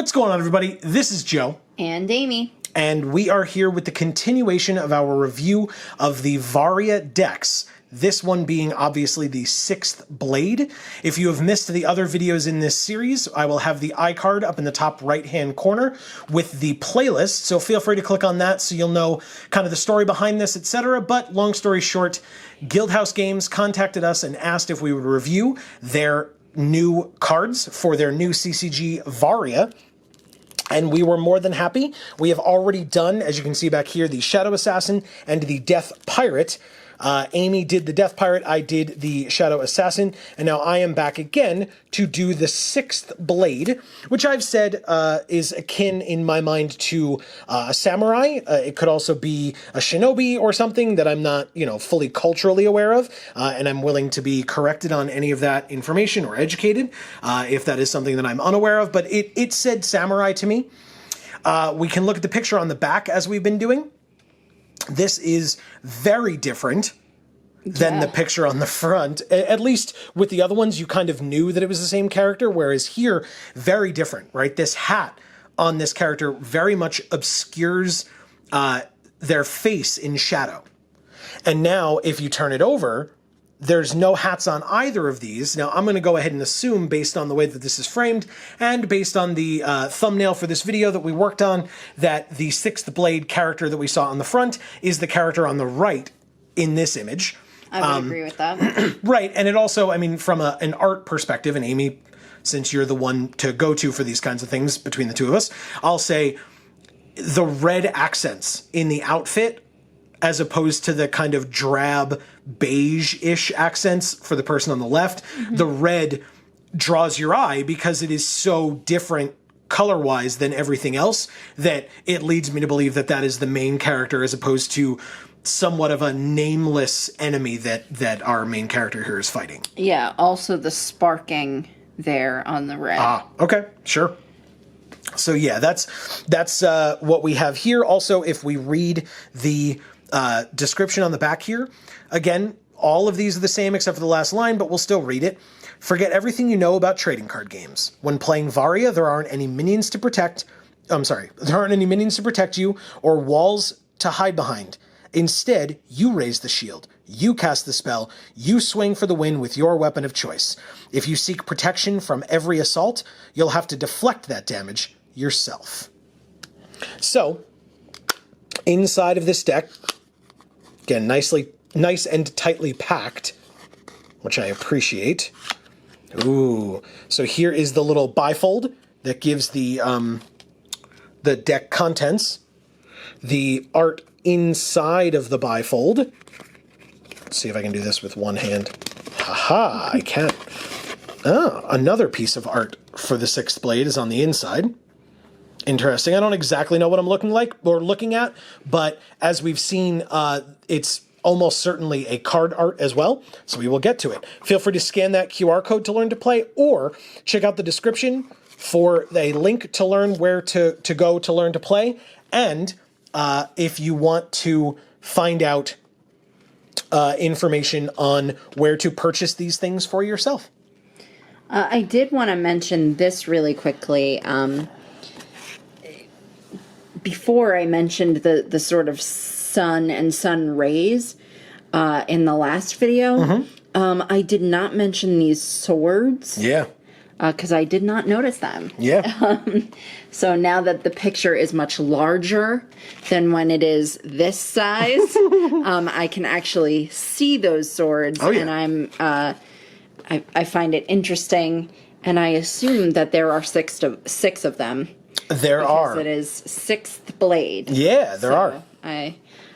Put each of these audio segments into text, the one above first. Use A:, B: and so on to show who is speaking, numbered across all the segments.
A: What's going on, everybody? This is Joe.
B: And Amy.
A: And we are here with the continuation of our review of the Varia decks. This one being obviously the 6th Blade. If you have missed the other videos in this series, I will have the iCard up in the top right-hand corner with the playlist, so feel free to click on that so you'll know kind of the story behind this, etc. But long story short, Guildhouse Games contacted us and asked if we would review their new cards for their new CCG Varia. And we were more than happy. We have already done, as you can see back here, the Shadow Assassin and the Death Pirate. Amy did the Death Pirate, I did the Shadow Assassin, and now I am back again to do the 6th Blade, which I've said is akin in my mind to a samurai. It could also be a shinobi or something that I'm not, fully culturally aware of, and I'm willing to be corrected on any of that information or educated if that is something that I'm unaware of, but it said samurai to me. We can look at the picture on the back as we've been doing. This is very different than the picture on the front. At least with the other ones, you kind of knew that it was the same character, whereas here, very different, right? This hat on this character very much obscures their face in shadow. And now, if you turn it over, there's no hats on either of these. Now, I'm going to go ahead and assume, based on the way that this is framed, and based on the thumbnail for this video that we worked on, that the 6th Blade character that we saw on the front is the character on the right in this image.
B: I would agree with that.
A: Right, and it also, from an art perspective, and Amy, since you're the one to go to for these kinds of things between the two of us, I'll say the red accents in the outfit as opposed to the kind of drab beige-ish accents for the person on the left, the red draws your eye because it is so different color-wise than everything else that it leads me to believe that that is the main character as opposed to somewhat of a nameless enemy that our main character here is fighting.
B: Yeah, also the sparking there on the red.
A: Ah, okay, sure. So yeah, that's what we have here. Also, if we read the description on the back here. Again, all of these are the same except for the last line, but we'll still read it. Forget everything you know about trading card games. When playing Varia, there aren't any minions to protect. There aren't any minions to protect you or walls to hide behind. Instead, you raise the shield. You cast the spell. You swing for the win with your weapon of choice. If you seek protection from every assault, you'll have to deflect that damage yourself. So, inside of this deck, again, nice and tightly packed, which I appreciate. Ooh, so here is the little bifold that gives the deck contents. The art inside of the bifold. Let's see if I can do this with one hand. Haha, I can. Oh, another piece of art for the 6th Blade is on the inside. Interesting. I don't exactly know what I'm looking at, but as we've seen, it's almost certainly a card art as well, so we will get to it. Feel free to scan that QR code to learn to play, or check out the description for a link to learn where to go to learn to play, and if you want to find out information on where to purchase these things for yourself.
B: I did want to mention this really quickly. Before I mentioned the sort of sun and sun rays in the last video, I did not mention these swords.
A: Yeah.
B: Because I did not notice them.
A: Yeah.
B: So now that the picture is much larger than when it is this size, I can actually see those swords.
A: Oh, yeah.
B: And I find it interesting, and I assume that there are six of them.
A: There are.
B: It is 6th Blade.
A: Yeah, there are.
B: I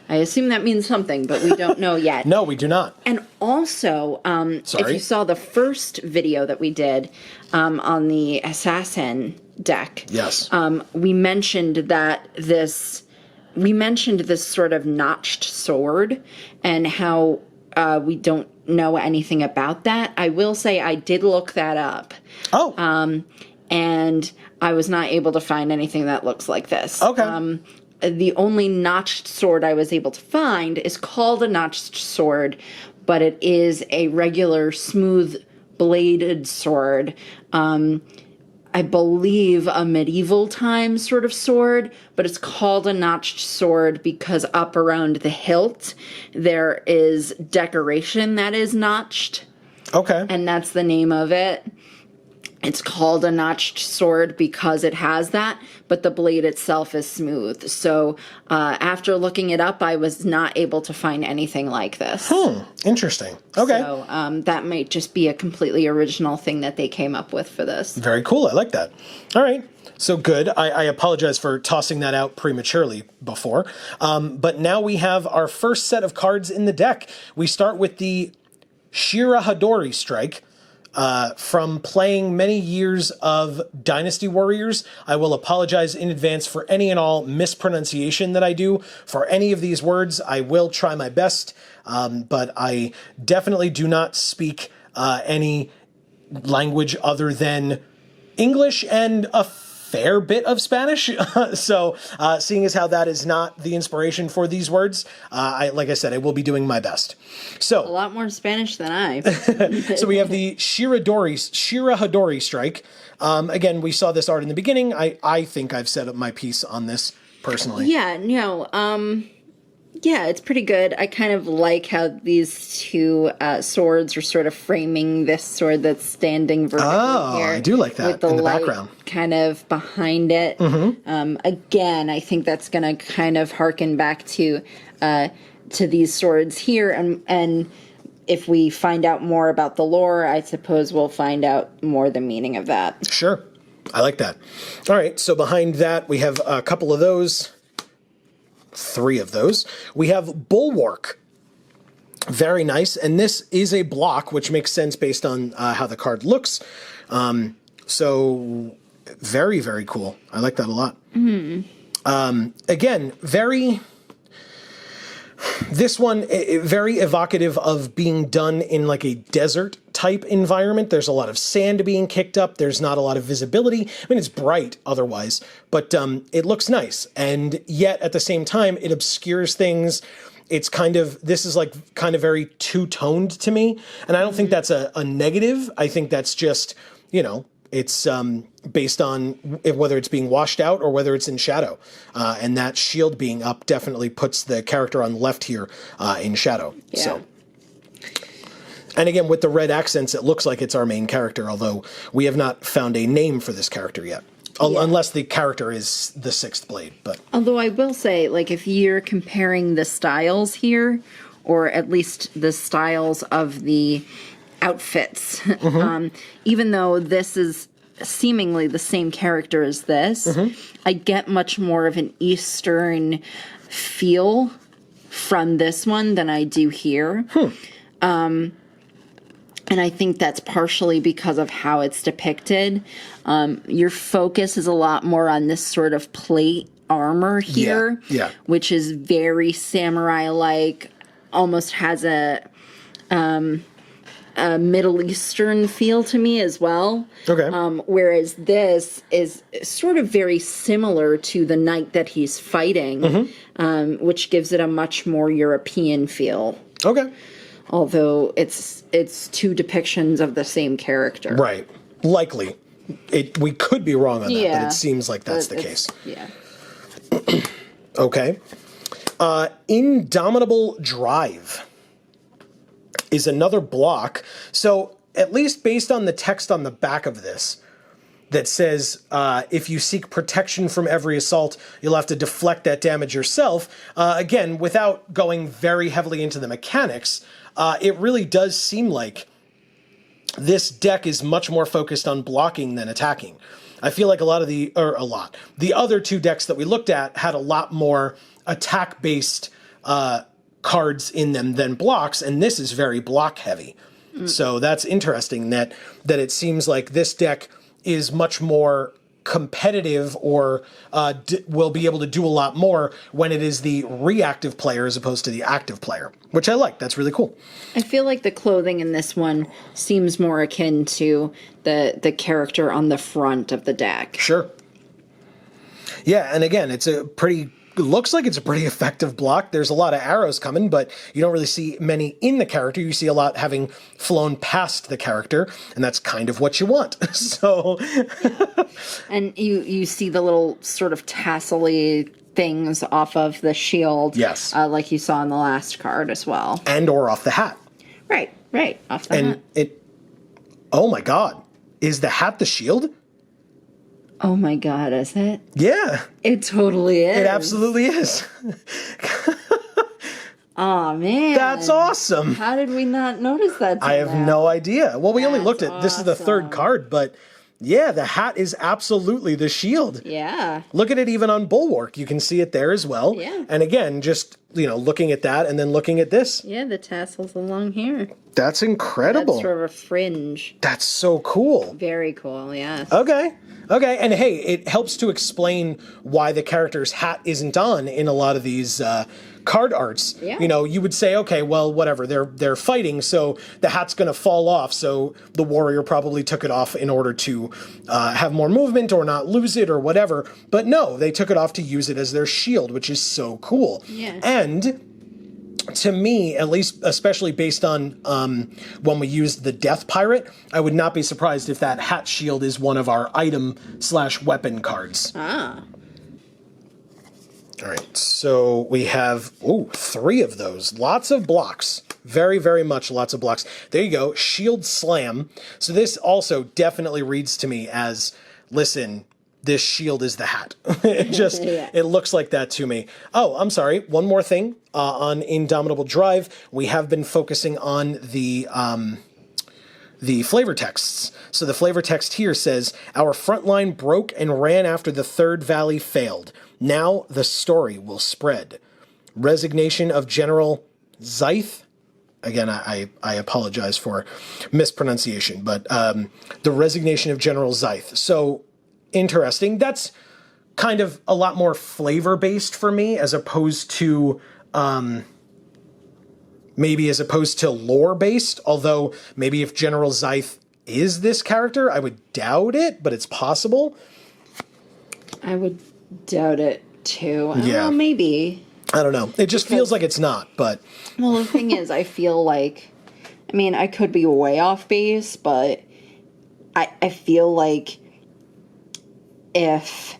B: assume that means something, but we don't know yet.
A: No, we do not.
B: And also, if you saw the first video that we did on the Assassin deck,
A: yes,
B: we mentioned this sort of notched sword and how we don't know anything about that. I will say I did look that up.
A: Oh.
B: And I was not able to find anything that looks like this.
A: Okay.
B: The only notched sword I was able to find is called a notched sword, but it is a regular smooth bladed sword. I believe, a medieval time sort of sword, but it's called a notched sword because up around the hilt there is decoration that is notched.
A: Okay.
B: And that's the name of it. It's called a notched sword because it has that, but the blade itself is smooth. So after looking it up, I was not able to find anything like this.
A: Interesting. Okay.
B: So that might just be a completely original thing that they came up with for this.
A: Very cool. I like that. All right. So good. I apologize for tossing that out prematurely before. But now we have our first set of cards in the deck. We start with the Shirahadori Strike. From playing many years of Dynasty Warriors, I will apologize in advance for any and all mispronunciation that I do for any of these words. I will try my best, but I definitely do not speak any language other than English and a fair bit of Spanish. So seeing as how that is not the inspiration for these words, like I said, I will be doing my best. So
B: a lot more Spanish than I.
A: So we have the Shirahadori Strike. Again, we saw this art in the beginning. I think I've set up my piece on this personally.
B: Yeah, no, yeah, it's pretty good. I kind of like how these two swords are sort of framing this sword that's standing vertically here.
A: I do like that,
B: with the
A: in the
B: light
A: background.
B: kind of behind it. Again, I think that's going to kind of harken back to these swords here, and if we find out more about the lore, I suppose we'll find out more the meaning of that.
A: Sure. I like that. All right, so behind that, we have a couple of those. 3 of those. We have Bulwark. Very nice. And this is a block, which makes sense based on how the card looks. So very, very cool. I like that a lot. Again, this one, very evocative of being done in like a desert type environment. There's a lot of sand being kicked up. There's not a lot of visibility. I mean, it's bright otherwise, but it looks nice. And yet at the same time, it obscures things. It's this is like kind of very two-toned to me. And I don't think that's a negative. I think that's just, it's based on whether it's being washed out or whether it's in shadow. And that shield being up definitely puts the character on the left here in shadow.
B: Yeah.
A: So. And again, with the red accents, it looks like it's our main character, although we have not found a name for this character yet. Unless the character is the 6th blade. But
B: although I will say, like, if you're comparing the styles here, or at least the styles of the outfits, even though this is seemingly the same character as this, I get much more of an Eastern feel from this one than I do here. And I think that's partially because of how it's depicted. Your focus is a lot more on this sort of plate armor here, which is very samurai-like, almost has a Middle Eastern feel to me as well.
A: Okay.
B: Whereas this is sort of very similar to the knight that he's fighting, which gives it a much more European feel.
A: Okay.
B: Although it's 2 depictions of the same character.
A: Right. Likely. We could be wrong on that, but it seems like that's the case.
B: Yeah.
A: Okay. Indomitable Drive is another block. So at least based on the text on the back of this, that says if you seek protection from every assault, you'll have to deflect that damage yourself. Again, without going very heavily into the mechanics, it really does seem like this deck is much more focused on blocking than attacking. I feel like the other 2 decks that we looked at had a lot more attack-based cards in them than blocks, and this is very block-heavy. So that's interesting that it seems like this deck is much more competitive or will be able to do a lot more when it is the reactive player as opposed to the active player, which I like. That's really cool.
B: I feel like the clothing in this one seems more akin to the character on the front of the deck.
A: Sure. Yeah, and again, it's a pretty looks like it's a pretty effective block. There's a lot of arrows coming, but you don't really see many in the character. You see a lot having flown past the character, and that's kind of what you want. So,
B: and you see the little sort of tassel-y things off of the shield.
A: Yes.
B: Like you saw in the last card as well.
A: And or off the hat.
B: Right, off the hat.
A: And oh my God, is the hat the shield?
B: Oh my God, is it?
A: Yeah.
B: It totally is.
A: It absolutely is.
B: Oh man.
A: That's awesome.
B: How did we not notice that?
A: I have no idea. Well, we only looked at, this is the third
B: awesome.
A: card, but yeah, the hat is absolutely the shield.
B: Yeah.
A: Look at it even on Bulwark. You can see it there as well.
B: Yeah.
A: And again, just, looking at that and then looking at this.
B: Yeah, the tassels along here.
A: That's incredible.
B: That's sort of a fringe.
A: That's so cool.
B: Very cool, yes.
A: Okay. And hey, it helps to explain why the character's hat isn't on in a lot of these card arts.
B: Yeah.
A: You would say, okay, well, whatever, they're fighting, so the hat's going to fall off, so the warrior probably took it off in order to have more movement or not lose it or whatever. But no, they took it off to use it as their shield, which is so cool.
B: Yeah.
A: And to me, at least, especially based on when we used the Death Pirate, I would not be surprised if that hat shield is one of our item/weapon cards.
B: Ah.
A: All right, so we have, 3 of those. Lots of blocks. Very, very much lots of blocks. There you go, Shield Slam. So this also definitely reads to me as, listen, this shield is the hat. It looks like that to me. Oh, I'm sorry, one more thing. On Indomitable Drive, we have been focusing on the flavor texts. So the flavor text here says, our front line broke and ran after the third valley failed. Now the story will spread. Resignation of General Zeith. Again, I apologize for mispronunciation, but the resignation of General Zeith. So interesting. That's kind of a lot more flavor-based for me as opposed to lore-based, although maybe if General Zeith is this character, I would doubt it, but it's possible.
B: I would doubt it too.
A: Yeah.
B: Well, maybe.
A: I don't know. It just feels like it's not, but...
B: Well, the thing is, I feel like... I mean, I could be way off base, but I feel like if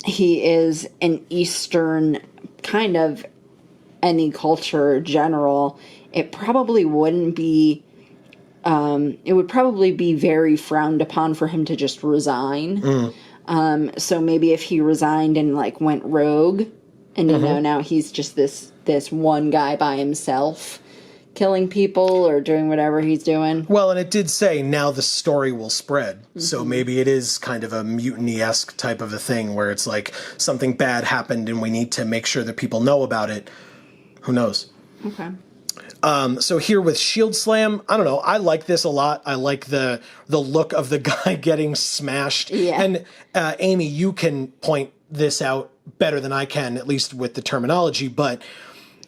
B: he is an Eastern kind of any culture general, it probably wouldn't be... it would probably be very frowned upon for him to just resign. So maybe if he resigned and went rogue, and now he's just this one guy by himself, killing people or doing whatever he's doing.
A: Well, and it did say now the story will spread. So maybe it is kind of a mutiny-esque type of a thing where it's like something bad happened and we need to make sure that people know about it. Who knows?
B: Okay.
A: So here with Shield Slam, I don't know. I like this a lot. I like the look of the guy getting smashed.
B: Yeah.
A: And Amy, you can point this out better than I can, at least with the terminology, but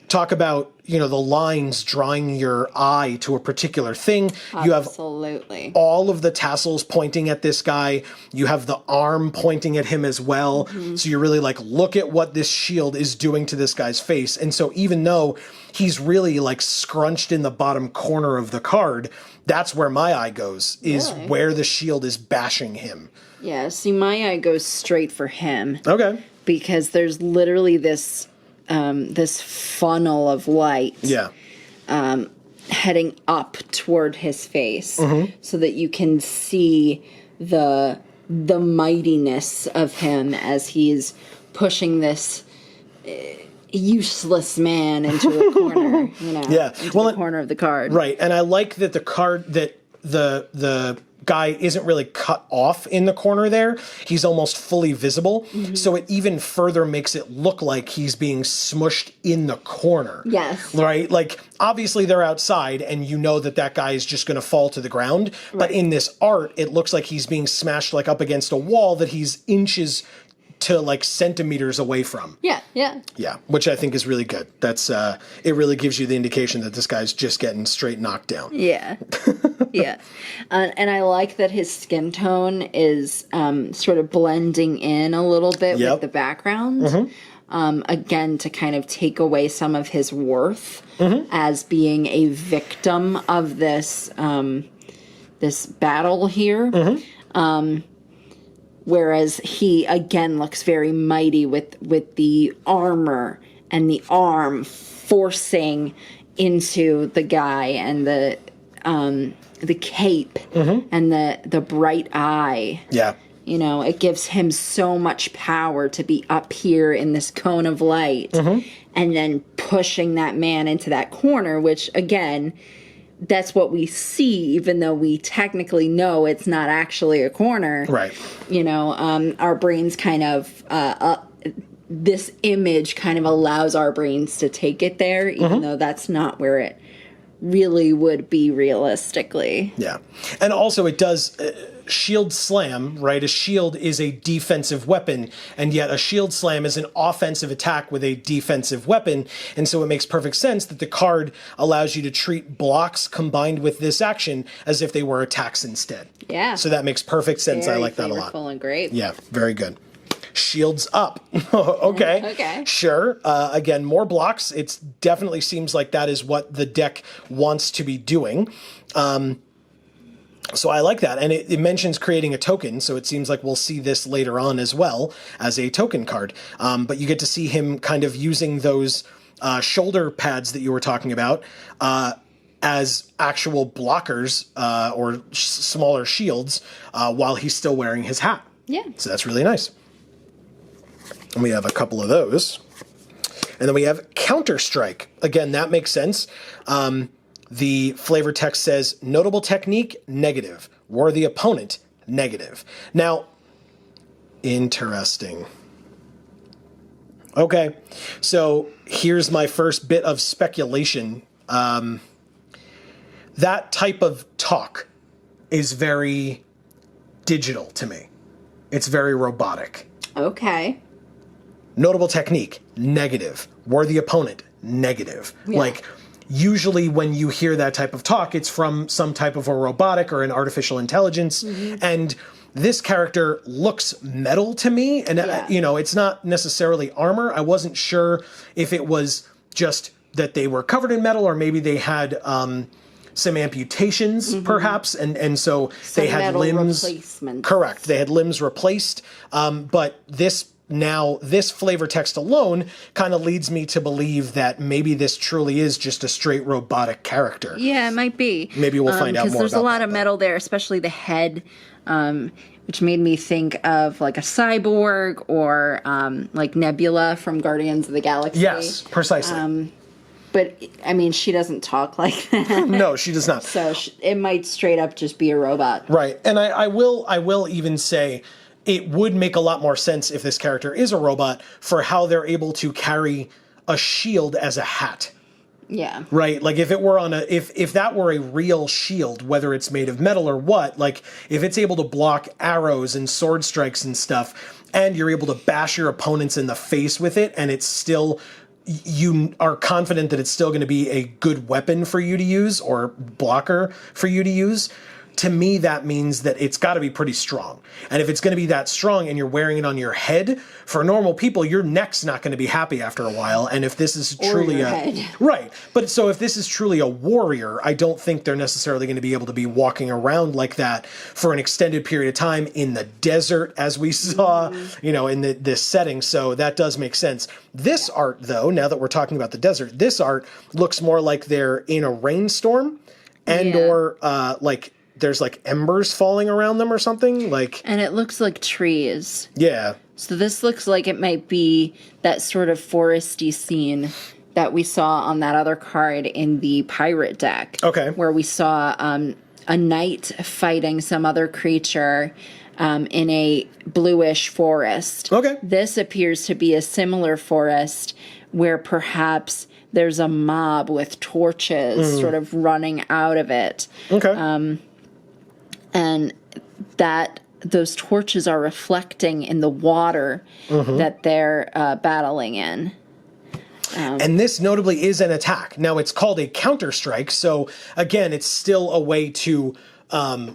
A: talk about, the lines drawing your eye to a particular thing.
B: Absolutely.
A: You have all of the tassels pointing at this guy. You have the arm pointing at him as well. So you're really look at what this shield is doing to this guy's face. And so even though he's really scrunched in the bottom corner of the card, that's where my eye goes, is where the shield is bashing him.
B: Yeah, see, my eye goes straight for him.
A: Okay.
B: Because there's literally this funnel of light heading up toward his face, so that you can see the mightiness of him as he's pushing this useless man into a corner, into the corner of the card.
A: Right, and I like that the card, that the guy isn't really cut off in the corner there. He's almost fully visible. So it even further makes it look like he's being smushed in the corner.
B: Yes.
A: Right? Obviously they're outside and you know that guy is just going to fall to the ground. Right. But in this art, it looks like he's being smashed up against a wall that he's inches to centimeters away from.
B: Yeah,
A: which I think is really good. That's it really gives you the indication that this guy's just getting straight knocked down.
B: Yeah. And I like that his skin tone is sort of blending in a little bit with the background. again, to kind of take away some of his worth as being a victim of this this battle here. Whereas he, again, looks very mighty with the armor and the arm forcing into the guy, and the cape and the bright eye.
A: Yeah.
B: You know, it gives him so much power to be up here in this cone of light and then pushing that man into that corner, which, again, that's what we see, even though we technically know it's not actually a corner.
A: Right.
B: You know, our brains kind of, this image kind of allows our brains to take it there, even though that's not where it really would be realistically.
A: Yeah. And also it does shield slam, right? A shield is a defensive weapon, and yet a shield slam is an offensive attack with a defensive weapon. And so it makes perfect sense that the card allows you to treat blocks combined with this action as if they were attacks instead.
B: Yeah.
A: So that makes perfect sense.
B: Very
A: I like that a lot.
B: flavorful and great.
A: Yeah, very good. Shields up. Okay.
B: Okay.
A: Sure. Again, more blocks. It definitely seems like that is what the deck wants to be doing. So I like that. And it mentions creating a token, so it seems like we'll see this later on as well as a token card. But you get to see him kind of using those shoulder pads that you were talking about as actual blockers or smaller shields while he's still wearing his hat.
B: Yeah.
A: So that's really nice. And we have a couple of those. And then we have Counter-Strike. Again, that makes sense. The flavor text says, notable technique, negative. War the opponent, negative. Now, interesting. Okay, so here's my first bit of speculation. That type of talk is very digital to me. It's very robotic.
B: Okay.
A: Notable technique, negative. War the opponent, negative.
B: Yeah.
A: Like, usually when you hear that type of talk, it's from some type of a robotic or an artificial intelligence. And this character looks metal to me. And, you know, it's not necessarily armor. I wasn't sure if it was just that they were covered in metal, or maybe they had some amputations, perhaps. And so
B: Some
A: they had
B: metal
A: limbs.
B: replacements.
A: Correct. They had limbs replaced. But this flavor text alone kind of leads me to believe that maybe this truly is just a straight robotic character.
B: Yeah, it might be.
A: Maybe we'll find out more about that.
B: Because there's a lot of metal there, especially the head, which made me think of like a cyborg or like Nebula from Guardians of the Galaxy.
A: Yes, precisely.
B: But, I mean, she doesn't talk like that.
A: No, she does not.
B: So it might straight up just be a robot.
A: Right. And I will even say it would make a lot more sense if this character is a robot for how they're able to carry a shield as a hat.
B: Yeah.
A: Right? Like if it were if that were a real shield, whether it's made of metal or what, like if it's able to block arrows and sword strikes and stuff, and you're able to bash your opponents in the face with it, and it's still, you are confident that it's still going to be a good weapon for you to use or blocker for you to use. To me, that means that it's got to be pretty strong. And if it's going to be that strong and you're wearing it on your head, for normal people, your neck's not going to be happy after a while. And if this is truly right. But so if this is truly a warrior, I don't think they're necessarily going to be able to be walking around like that for an extended period of time in the desert, as we saw, you know, in this setting. So that does make sense. This art, though, now that we're talking about the desert, this art looks more like they're in a rainstorm and or like there's like embers falling around them or something, like,
B: And it looks like trees.
A: Yeah.
B: So this looks like it might be that sort of foresty scene that we saw on that other card in the pirate deck.
A: Okay.
B: Where we saw a knight fighting some other creature in a bluish forest.
A: Okay.
B: This appears to be a similar forest where perhaps there's a mob with torches sort of running out of it.
A: Okay.
B: And that those torches are reflecting in the water that they're battling in.
A: And this notably is an attack. Now, it's called a counter-strike, so again, it's still a way to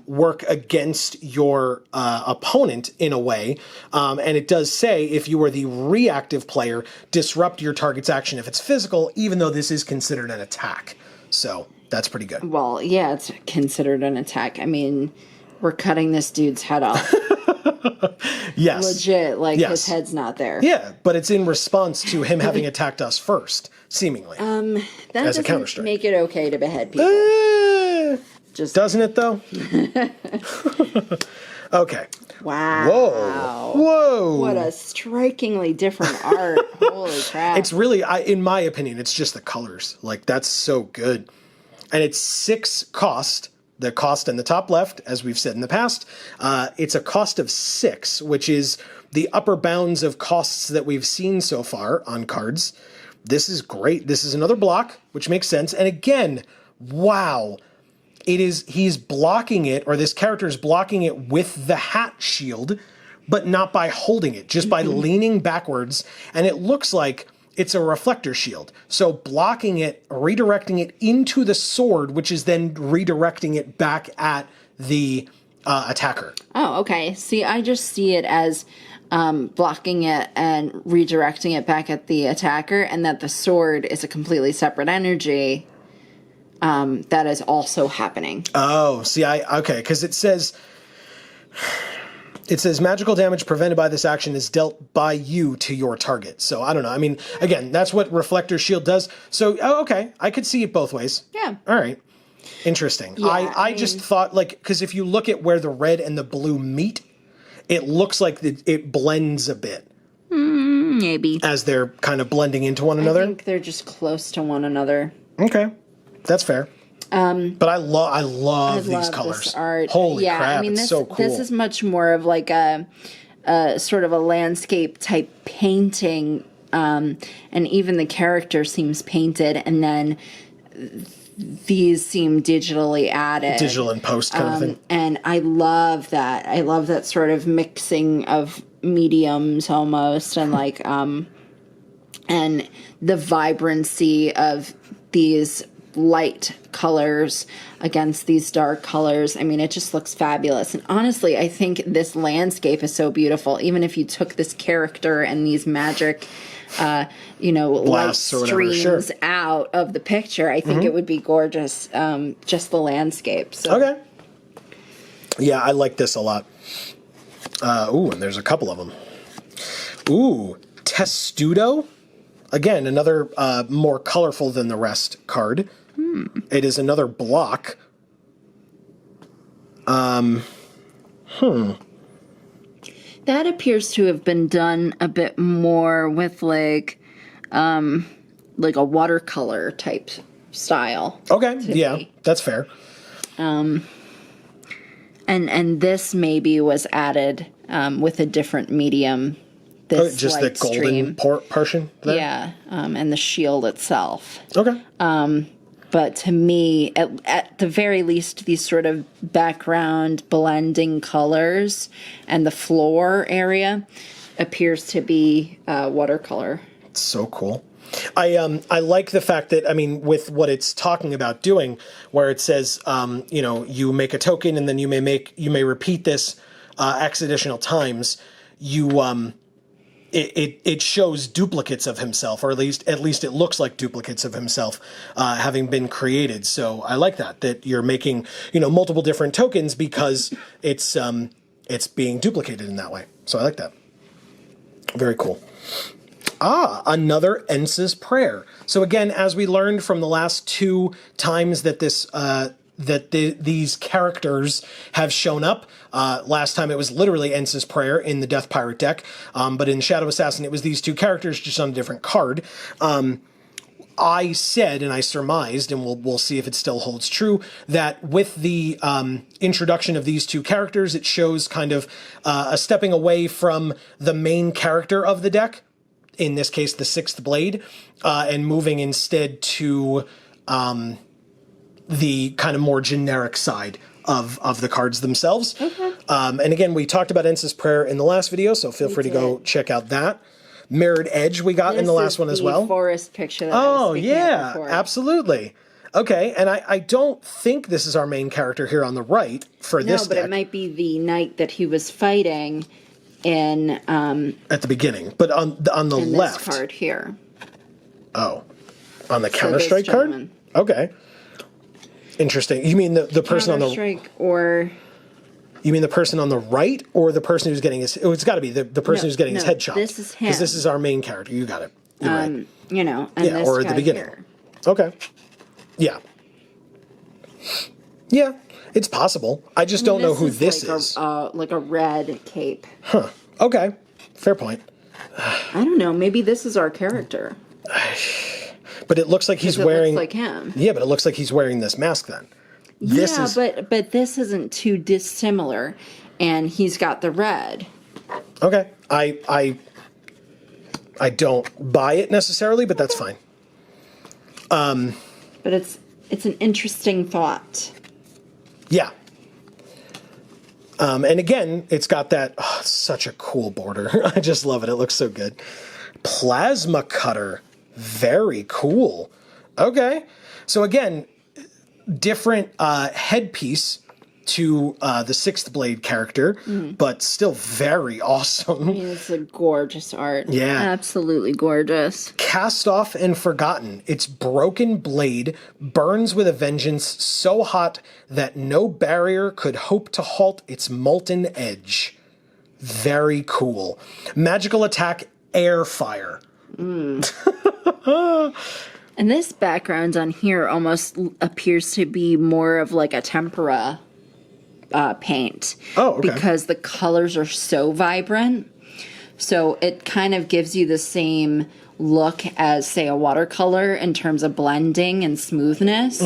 A: work against your opponent in a way. And it does say, if you are the reactive player, disrupt your target's action if it's physical, even though this is considered an attack. So that's pretty good.
B: Well, yeah, it's considered an attack. I mean, we're cutting this dude's head off.
A: Yes.
B: Legit, like his head's not there.
A: Yeah, but it's in response to him having attacked us first, seemingly.
B: That
A: as a
B: doesn't
A: counter-strike.
B: make it okay to behead people.
A: Just doesn't it, though? Okay.
B: Wow.
A: Whoa.
B: What a strikingly different art. Holy crap.
A: It's really, in my opinion, it's just the colors. Like, that's so good. And it's 6 cost. The cost in the top left, as we've said in the past, it's a cost of 6, which is the upper bounds of costs that we've seen so far on cards. This is great. This is another block, which makes sense. And again, wow. He's blocking it, or this character is blocking it with the hat shield, but not by holding it, just by leaning backwards. And it looks like it's a reflector shield. So blocking it, redirecting it into the sword, which is then redirecting it back at the attacker.
B: Oh, okay. See, I just see it as blocking it and redirecting it back at the attacker, and that the sword is a completely separate energy that is also happening.
A: Oh, see, okay, because it says magical damage prevented by this action is dealt by you to your target. So I don't know. I mean, again, that's what Reflector Shield does. So, okay, I could see it both ways.
B: Yeah.
A: All right. Interesting.
B: Yeah,
A: I just thought, like, because if you look at where the red and the blue meet, it looks like it blends a bit.
B: Maybe.
A: As they're kind of blending into one another.
B: I think they're just close to one another.
A: Okay. That's fair. But I love these colors.
B: This art.
A: Holy crap, I mean, it's so cool.
B: This is much more of like a sort of a landscape type painting, and even the character seems painted, and then these seem digitally added.
A: Digital and post kind of thing.
B: And I love that. I love that sort of mixing of mediums almost, and like and the vibrancy of these light colors against these dark colors. I mean, it just looks fabulous. And honestly, I think this landscape is so beautiful. Even if you took this character and these magic, light streams out of the picture, I think it would be gorgeous. Just the landscape. So.
A: Okay. Yeah, I like this a lot. And there's a couple of them. Testudo. Again, another more colorful than the rest card. It is another block.
B: That appears to have been done a bit more with like a watercolor type style.
A: Okay, yeah, that's fair.
B: And this maybe was added with a different medium. This
A: just the golden portion there?
B: Yeah, and the shield itself.
A: Okay.
B: But to me, at the very least, these sort of background blending colors and the floor area appears to be watercolor.
A: It's so cool. I like the fact that, I mean, with what it's talking about doing, where it says, you make a token and then you may repeat this X additional times. It shows duplicates of himself, or at least it looks like duplicates of himself having been created. So I like that you're making multiple different tokens because it's being duplicated in that way. So I like that. Very cool. Another Ensa's Prayer. So again, as we learned from the last 2 times that these characters have shown up. Last time it was literally Ensa's Prayer in the Death Pirate deck, but in Shadow Assassin it was these 2 characters just on a different card. I said, and I surmised, and we'll see if it still holds true, that with the introduction of these 2 characters, it shows kind of a stepping away from the main character of the deck, in this case the 6th Blade, and moving instead to the kind of more generic side of the cards themselves. Okay. And again, we talked about Ensa's Prayer in the last video, so feel free to go check out that. Mirrored Edge we got in the last one as well.
B: Forest picture that I was speaking of before.
A: Absolutely. Okay, and I don't think this is our main character here on the right for this
B: No, but
A: deck.
B: it might be the knight that he was fighting in
A: At the beginning, but on the left.
B: this card here.
A: Oh, on the
B: So
A: Counter-Strike
B: this
A: card?
B: gentleman.
A: Okay. Interesting. You mean the person on the...
B: Counter-Strike or...
A: You mean the person on the right, or the person who's getting his... Oh, it's got to be the person who's getting his head chopped.
B: This is him.
A: Because this is our main character. You got it. You're right.
B: You know, and
A: Yeah,
B: this
A: or at
B: guy
A: the beginning.
B: here.
A: Okay. Yeah. Yeah, it's possible. I just don't know who this is.
B: Like a red cape.
A: Huh. Okay. Fair point.
B: I don't know. Maybe this is our character.
A: But it looks like he's
B: It
A: wearing...
B: looks like him.
A: Yeah, but it looks like he's wearing this mask then.
B: Yeah, but this isn't too dissimilar, and he's got the red.
A: Okay. I don't buy it necessarily, but that's fine.
B: But it's an interesting thought.
A: Yeah. And again, it's got that such a cool border. I just love it. It looks so good. Plasma cutter. Very cool. Okay. So again, different headpiece to the Sixth Blade character, but still very awesome.
B: It's a gorgeous art.
A: Yeah.
B: Absolutely gorgeous.
A: Cast off and forgotten, its broken blade burns with a vengeance so hot that no barrier could hope to halt its molten edge. Very cool. Magical attack, air fire.
B: And this background on here almost appears to be more of like a tempera paint.
A: Oh, okay.
B: Because the colors are so vibrant. So it kind of gives you the same look as, say, a watercolor in terms of blending and smoothness.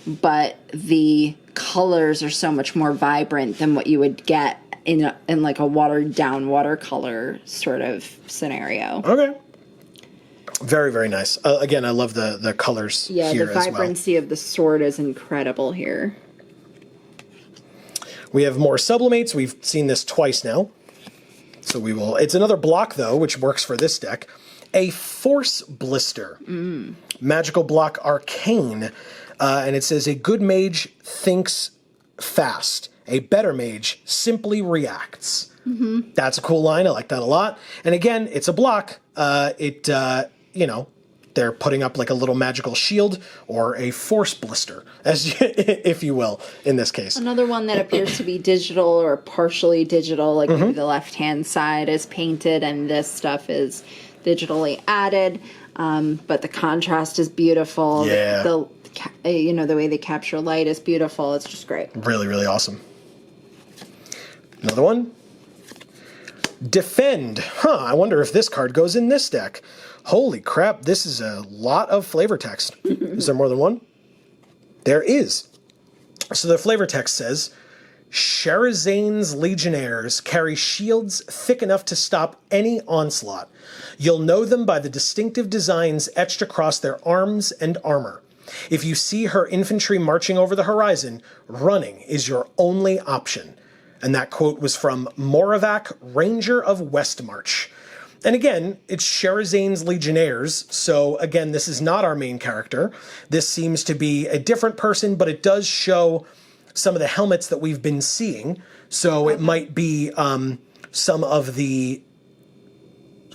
B: But the colors are so much more vibrant than what you would get in like a watered down watercolor sort of scenario.
A: Okay. Very, very nice. Again, I love the colors here
B: Yeah, the
A: as well.
B: vibrancy of the sword is incredible here.
A: We have more sublimates. We've seen this twice now. So we will... It's another block, though, which works for this deck. A Force Blister. Magical block Arcane. And it says, a good mage thinks fast. A better mage simply reacts. That's a cool line. I like that a lot. And again, it's a block. You know, they're putting up like a little magical shield or a force blister, if you will, in this case.
B: Another one that appears to be digital or partially digital, like maybe the left-hand side is painted and this stuff is digitally added. But the contrast is beautiful.
A: Yeah.
B: The way they capture light is beautiful. It's just great.
A: Really, really awesome. Another one. Defend. I wonder if this card goes in this deck. Holy crap, this is a lot of flavor text. Is there more than one? There is. So the flavor text says, Sherazane's legionnaires carry shields thick enough to stop any onslaught. You'll know them by the distinctive designs etched across their arms and armor. If you see her infantry marching over the horizon, running is your only option. And that quote was from Moravak, Ranger of Westmarch. And again, it's Sherazane's Legionnaires, so again, this is not our main character. This seems to be a different person, but it does show some of the helmets that we've been seeing. So it might be some of the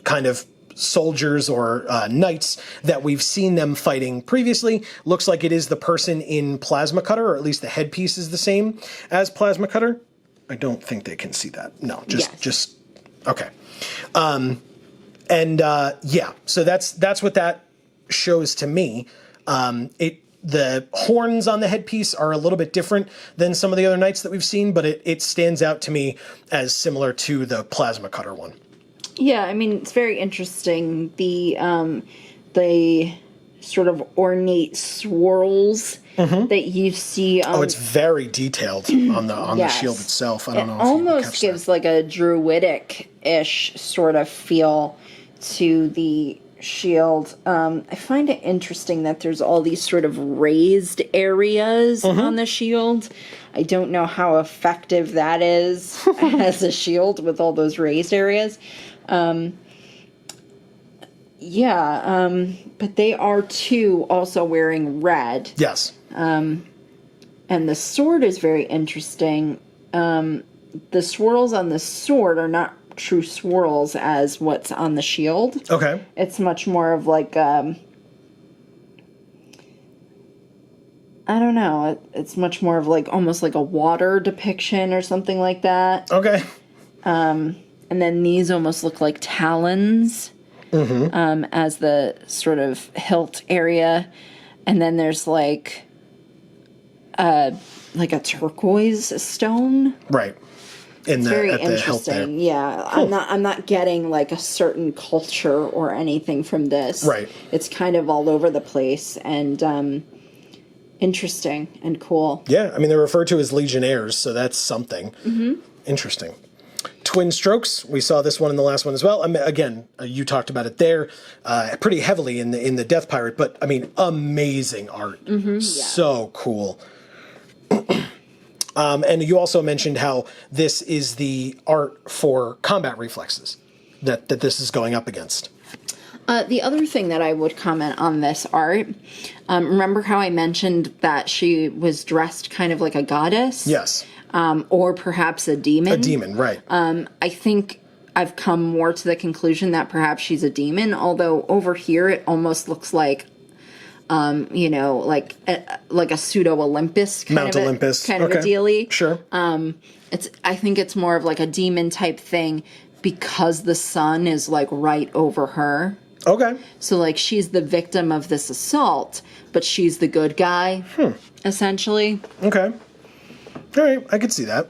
A: kind of soldiers or knights that we've seen them fighting previously. Looks like it is the person in Plasma Cutter, or at least the headpiece is the same as Plasma Cutter. I don't think they can see that. No, just okay. Yeah, so that's what that shows to me. The horns on the headpiece are a little bit different than some of the other knights that we've seen, but it stands out to me as similar to the Plasma Cutter one.
B: Yeah, I mean, it's very interesting. The sort of ornate swirls that you see on...
A: Oh, it's very detailed on the shield itself. I don't know if you can
B: almost
A: catch
B: gives
A: that.
B: like a druidic-ish sort of feel to the shield. I find it interesting that there's all these sort of raised areas on the shield. I don't know how effective that is as a shield with all those raised areas. Yeah, but they are too also wearing red.
A: Yes.
B: And the sword is very interesting. The swirls on the sword are not true swirls as what's on the shield.
A: Okay.
B: It's much more of like, I don't know, it's much more of like almost like a water depiction or something like that.
A: Okay.
B: And then these almost look like talons as the sort of hilt area. And then there's like a turquoise stone.
A: Right.
B: It's very
A: at the hilt there.
B: interesting. Yeah, cool. I'm not getting like a certain culture or anything from this.
A: Right.
B: It's kind of all over the place and interesting and cool.
A: Yeah, I mean, they're referred to as legionnaires, so that's something. Interesting. Twin strokes. We saw this one in the last one as well. I mean, again, you talked about it there, pretty heavily in the Death Pirate, but I mean, amazing art. So cool. And you also mentioned how this is the art for combat reflexes that this is going up against.
B: The other thing that I would comment on this art, remember how I mentioned that she was dressed kind of like a goddess?
A: Yes.
B: Or perhaps a demon?
A: A demon, right.
B: I think I've come more to the conclusion that perhaps she's a demon, although over here it almost looks like, like a pseudo Olympus kind
A: Mount
B: of
A: Olympus.
B: Kind of a dealie.
A: Sure.
B: I think it's more of like a demon type thing because the sun is like right over her.
A: Okay.
B: So like she's the victim of this assault, but she's the good guy, essentially.
A: Okay. All right, I could see that.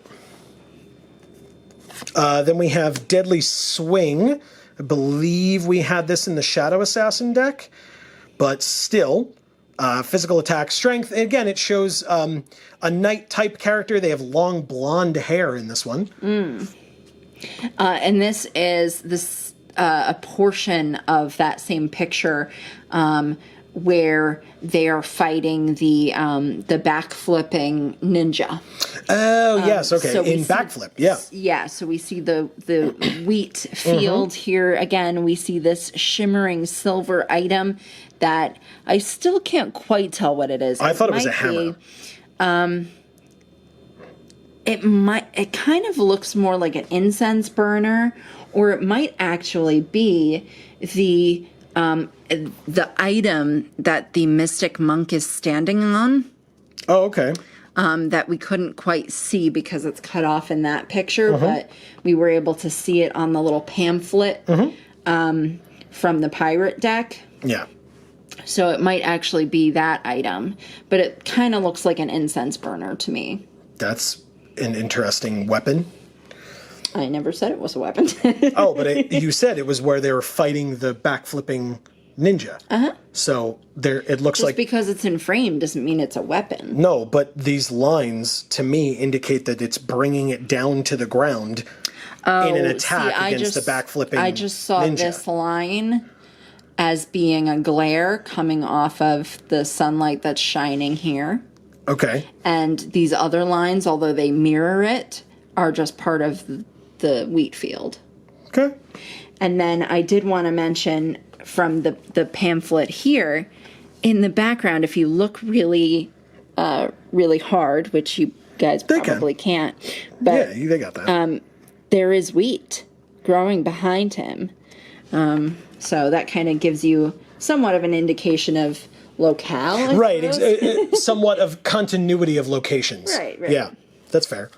A: Then we have Deadly Swing. I believe we had this in the Shadow Assassin deck, but still, physical attack strength. Again, it shows a knight-type character. They have long blonde hair in this one.
B: And this is a portion of that same picture where they are fighting the backflipping ninja.
A: Oh, yes, okay.
B: So
A: in backflip, yeah.
B: Yeah, so we see the wheat field here. Again, we see this shimmering silver item that I still can't quite tell what it is.
A: I thought it was a hammer.
B: It kind of looks more like an incense burner, or it might actually be the item that the mystic monk is standing on.
A: Oh, okay.
B: That we couldn't quite see because it's cut off in that picture, but we were able to see it on the little pamphlet from the pirate deck.
A: Yeah.
B: So it might actually be that item, but it kind of looks like an incense burner to me.
A: That's an interesting weapon.
B: I never said it was a weapon.
A: Oh, but you said it was where they were fighting the backflipping ninja. So it looks
B: Just
A: like...
B: because it's in frame doesn't mean it's a weapon.
A: No, but these lines, to me, indicate that it's bringing it down to the ground in an attack against the backflipping ninja.
B: I just saw this line as being a glare coming off of the sunlight that's shining here.
A: Okay.
B: And these other lines, although they mirror it, are just part of the wheat field.
A: Okay.
B: And then I did want to mention from the pamphlet here, in the background, if you look really, really hard, which you guys probably can't, but
A: yeah, they got that.
B: there is wheat growing behind him. So that kind of gives you somewhat of an indication of locale.
A: Right, somewhat of continuity of locations.
B: Right.
A: Yeah, that's fair.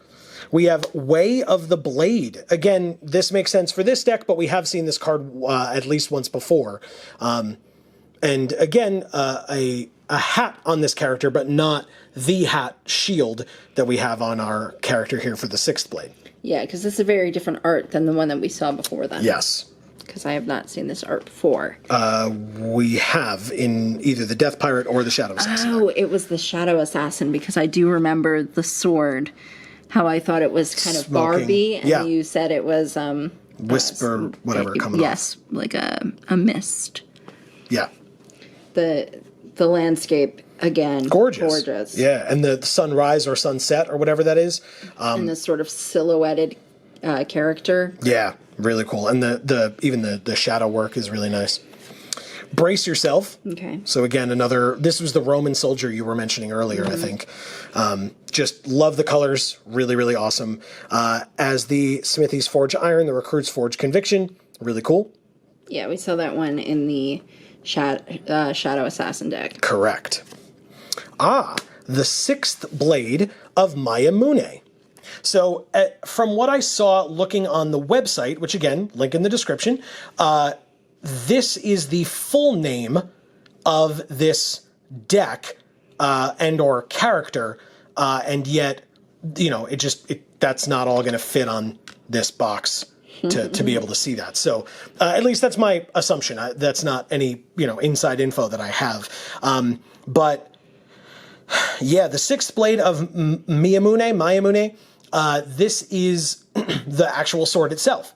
A: We have Way of the Blade. Again, this makes sense for this deck, but we have seen this card at least once before. And again, a hat on this character, but not the hat shield that we have on our character here for the 6th Blade.
B: Yeah, because this is a very different art than the one that we saw before then.
A: Yes.
B: Because I have not seen this art before.
A: We have in either the Death Pirate or the Shadow Assassin.
B: Oh, it was the Shadow Assassin, because I do remember the sword, how I thought it was kind of Barbie, and you said it was...
A: Whisper, whatever, coming
B: yes, off. Like a mist.
A: Yeah.
B: The landscape, again, gorgeous.
A: Yeah, and the sunrise or sunset or whatever that is.
B: And this sort of silhouetted character.
A: Yeah, really cool. And even the shadow work is really nice. Brace yourself.
B: Okay.
A: So again, this was the Roman soldier you were mentioning earlier, I think. Just love the colors. Really, really awesome. As the Smithies forge iron, the recruits forge conviction. Really cool.
B: Yeah, we saw that one in the Shadow Assassin deck.
A: Correct. The sixth blade of Miyamune. So from what I saw looking on the website, which again, link in the description, this is the full name of this deck and or character, and yet, that's not all going to fit on this box to be able to see that. So at least that's my assumption. That's not any, inside info that I have. But yeah, the sixth blade of Miyamune, this is the actual sword itself.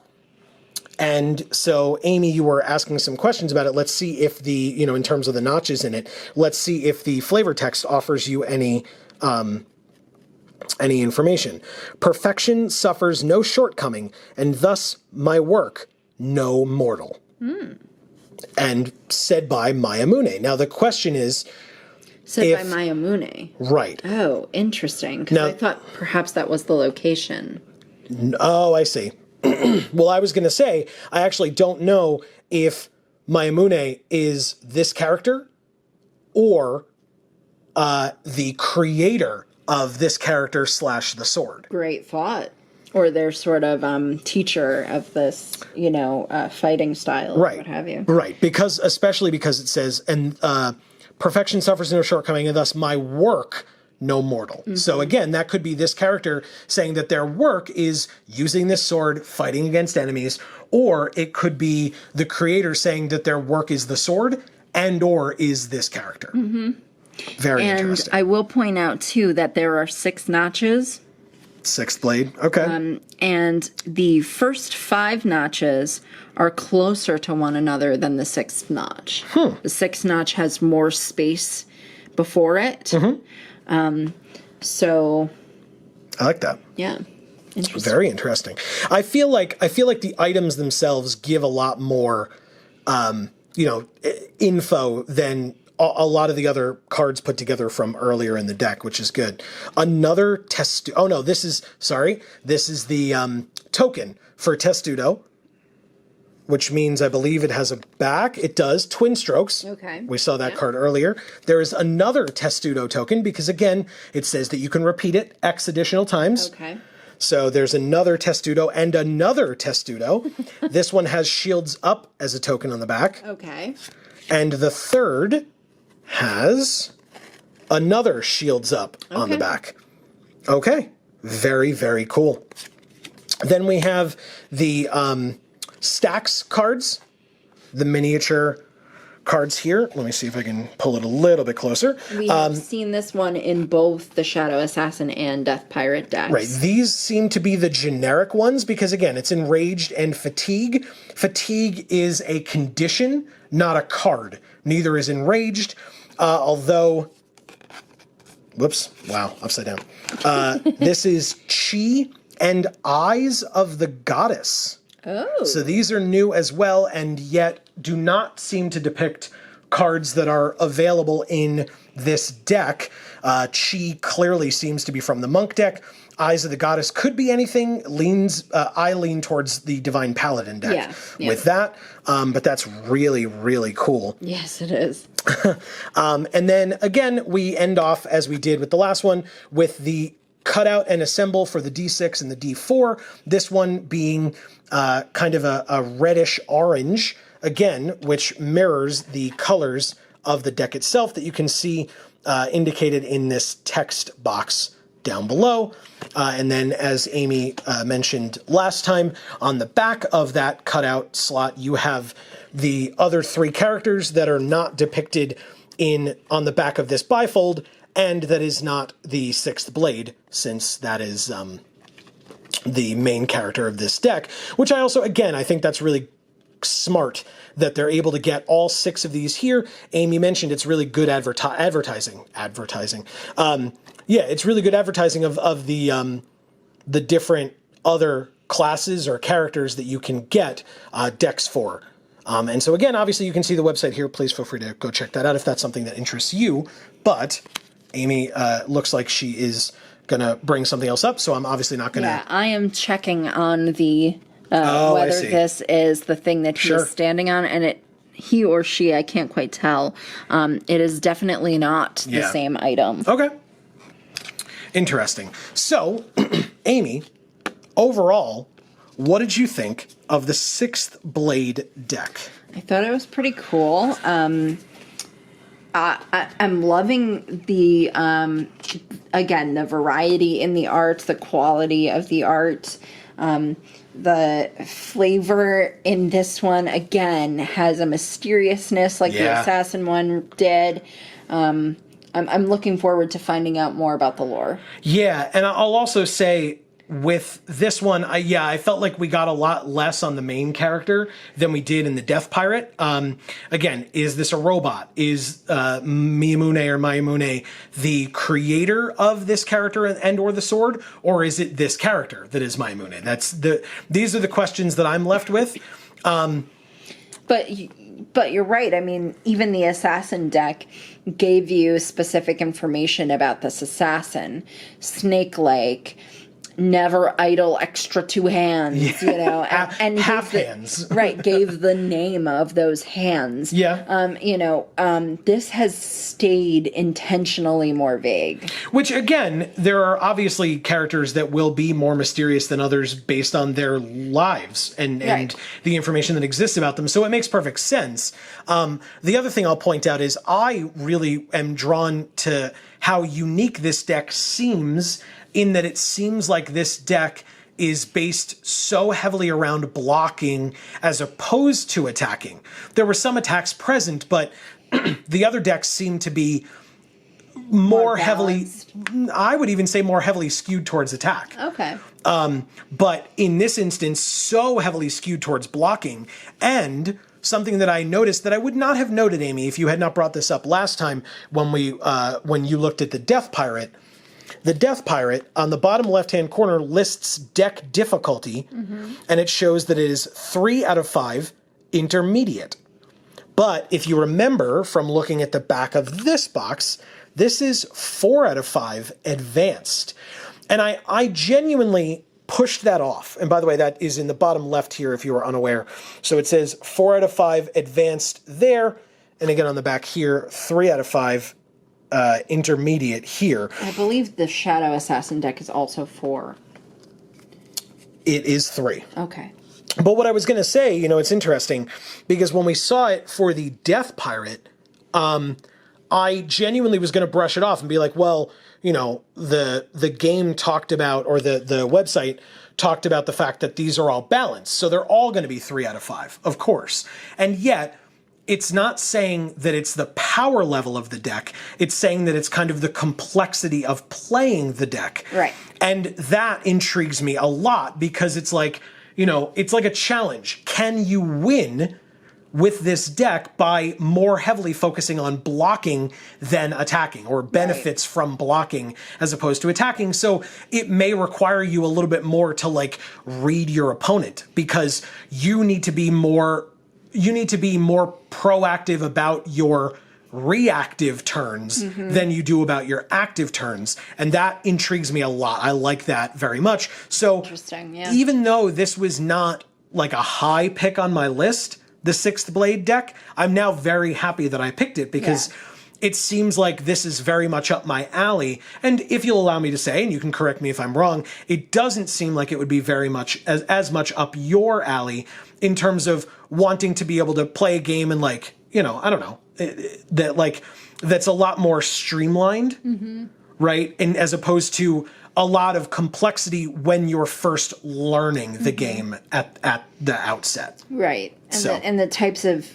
A: And so, Amy, you were asking some questions about it. Let's see if in terms of the notches in it, let's see if the flavor text offers you any information. Perfection suffers no shortcoming, and thus my work no mortal. And said by Miyamune. Now, the question is...
B: Said by Miyamune.
A: Right.
B: Oh, interesting. Because I thought perhaps that was the location.
A: Oh, I see. Well, I was going to say, I actually don't know if Miyamune is this character or the creator of this character / the sword.
B: Great thought. Or their sort of teacher of this, fighting style,
A: Right.
B: or what have you.
A: Right. Especially because it says, and perfection suffers no shortcoming, and thus my work no mortal. So again, that could be this character saying that their work is using this sword, fighting against enemies, or it could be the creator saying that their work is the sword and or is this character. Very interesting.
B: And I will point out, too, that there are 6 notches.
A: Sixth blade, okay.
B: And the first 5 notches are closer to one another than the 6th notch. The 6th notch has more space before it. So
A: I like that.
B: Yeah. Interesting.
A: Very interesting. I feel like the items themselves give a lot more info than a lot of the other cards put together from earlier in the deck, which is good. Another Testudo. Oh no, this is the token for Testudo, which means I believe it has a back. It does. Twin strokes.
B: Okay.
A: We saw that card earlier. There is another Testudo token because, again, it says that you can repeat it X additional times.
B: Okay.
A: So there's another Testudo and another Testudo. This one has shields up as a token on the back.
B: Okay.
A: And the third has another shields up on the back. Okay. Very, very cool. Then we have the stacks cards, the miniature cards here. Let me see if I can pull it a little bit closer.
B: We have seen this one in both the Shadow Assassin and Death Pirate decks.
A: Right. These seem to be the generic ones because, again, it's Enraged and Fatigue. Fatigue is a condition, not a card. Neither is Enraged, although... Whoops. Wow. Upside down. This is Chi and Eyes of the Goddess.
B: Oh.
A: So these are new as well, and yet do not seem to depict cards that are available in this deck. Chi clearly seems to be from the Monk deck. Eyes of the Goddess could be anything. I lean towards the Divine Paladin deck with that, but that's really, really cool.
B: Yes, it is.
A: And then, again, we end off, as we did with the last one, with the cutout and assemble for the D6 and the D4. This one being kind of a reddish orange, again, which mirrors the colors of the deck itself that you can see indicated in this text box down below. And then, as Amy mentioned last time, on the back of that cutout slot, you have the other 3 characters that are not depicted on the back of this bifold, and that is not the 6th blade, since that is the main character of this deck, which I also, again, I think that's really smart that they're able to get all 6 of these here. Amy mentioned it's really good advertising. Yeah, it's really good advertising of the different other classes or characters that you can get decks for. And so again, obviously you can see the website here. Please feel free to go check that out if that's something that interests you. But Amy looks like she is going to bring something else up, so I'm obviously not going to...
B: Yeah, I am checking on the whether this is the thing that he is standing on, and he or she, I can't quite tell. It is definitely not the same item.
A: Okay. Interesting. So, Amy, overall, what did you think of the 6th Blade deck?
B: I thought it was pretty cool. I'm loving the, again, the variety in the art, the quality of the art. The flavor in this one, again, has a mysteriousness like the Assassin one did. I'm looking forward to finding out more about the lore. Yeah,
A: and I'll also say, with this one, I felt like we got a lot less on the main character than we did in the Death Pirate. Again, is this a robot? Is Miyamune the creator of this character and or the sword? Or is it this character that is Miyamune? These are the questions that I'm left with.
B: But you're right. I mean, even the assassin deck gave you specific information about this assassin. Snake-like, never idle, extra 2 hands, you know, and
A: half hands.
B: Right, gave the name of those hands.
A: Yeah.
B: This has stayed intentionally more vague.
A: Which, again, there are obviously characters that will be more mysterious than others based on their lives and the information that exists about them. So it makes perfect sense. The other thing I'll point out is I really am drawn to how unique this deck seems, in that it seems like this deck is based so heavily around blocking as opposed to attacking. There were some attacks present, but the other decks seem to be more heavily, I would even say more heavily skewed towards attack.
B: Okay.
A: But in this instance, so heavily skewed towards blocking. And something that I noticed that I would not have noted, Amy, if you had not brought this up last time when you looked at the Death Pirate. The Death Pirate, on the bottom left-hand corner, lists deck difficulty, and it shows that it is 3 out of 5 intermediate. But if you remember from looking at the back of this box, this is 4 out of 5 advanced. And I genuinely pushed that off. And by the way, that is in the bottom left here if you are unaware. So it says 4 out of 5 advanced there, and again on the back here, 3 out of 5 intermediate here.
B: I believe the Shadow Assassin deck is also 4.
A: It is 3.
B: Okay.
A: But what I was going to say, it's interesting, because when we saw it for the Death Pirate, I genuinely was going to brush it off and be like, well, the game talked about, or the website talked about the fact that these are all balanced, so they're all going to be 3 out of 5, of course. And yet, it's not saying that it's the power level of the deck. It's saying that it's kind of the complexity of playing the deck.
B: Right.
A: And that intrigues me a lot, because it's like, it's like a challenge. Can you win with this deck by more heavily focusing on blocking than attacking, or benefits from blocking as opposed to attacking? So it may require you a little bit more to read your opponent, because you need to be more proactive about your reactive turns than you do about your active turns. And that intrigues me a lot. I like that very much. So
B: interesting, yeah.
A: Even though this was not like a high pick on my list, the 6th Blade deck, I'm now very happy that I picked it, because it seems like this is very much up my alley. And if you'll allow me to say, and you can correct me if I'm wrong, it doesn't seem like it would be very much as much up your alley in terms of wanting to be able to play a game and I don't know, that's a lot more streamlined, right? And as opposed to a lot of complexity when you're first learning the game at the outset.
B: Right. And the types of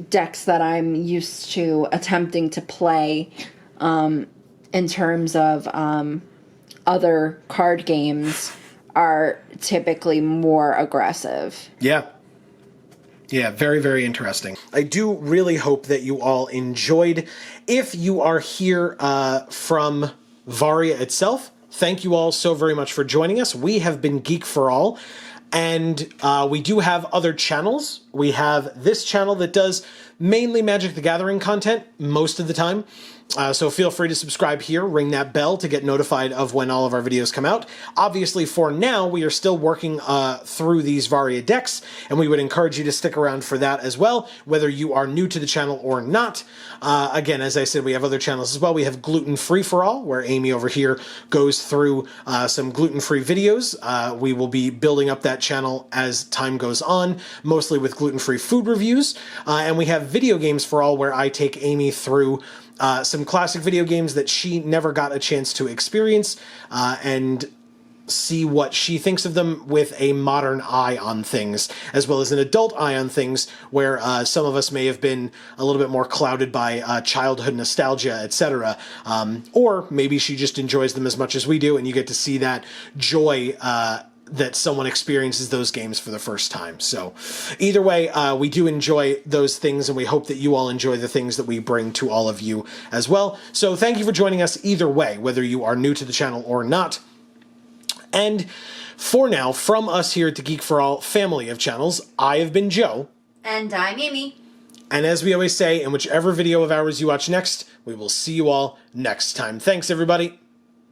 B: decks that I'm used to attempting to play in terms of other card games are typically more aggressive.
A: Yeah. Yeah, very, very interesting. I do really hope that you all enjoyed. If you are here from Varia itself, thank you all so very much for joining us. We have been Geek for All. And we do have other channels. We have this channel that does mainly Magic the Gathering content most of the time. So feel free to subscribe here, ring that bell to get notified of when all of our videos come out. Obviously, for now, we are still working through these Varia decks, and we would encourage you to stick around for that as well, whether you are new to the channel or not. Again, as I said, we have other channels as well. We have Gluten Free for All, where Amy over here goes through some gluten-free videos. We will be building up that channel as time goes on, mostly with gluten-free food reviews. And we have Video Games for All, where I take Amy through some classic video games that she never got a chance to experience, and see what she thinks of them with a modern eye on things, as well as an adult eye on things, where some of us may have been a little bit more clouded by childhood nostalgia, etc. Or maybe she just enjoys them as much as we do, and you get to see that joy that someone experiences those games for the first time. So either way, we do enjoy those things, and we hope that you all enjoy the things that we bring to all of you as well. So thank you for joining us either way, whether you are new to the channel or not. And for now, from us here at the Geek for All family of channels, I have been Joe.
B: And I'm Amy.
A: And as we always say, in whichever video of ours you watch next, we will see you all next time. Thanks, everybody.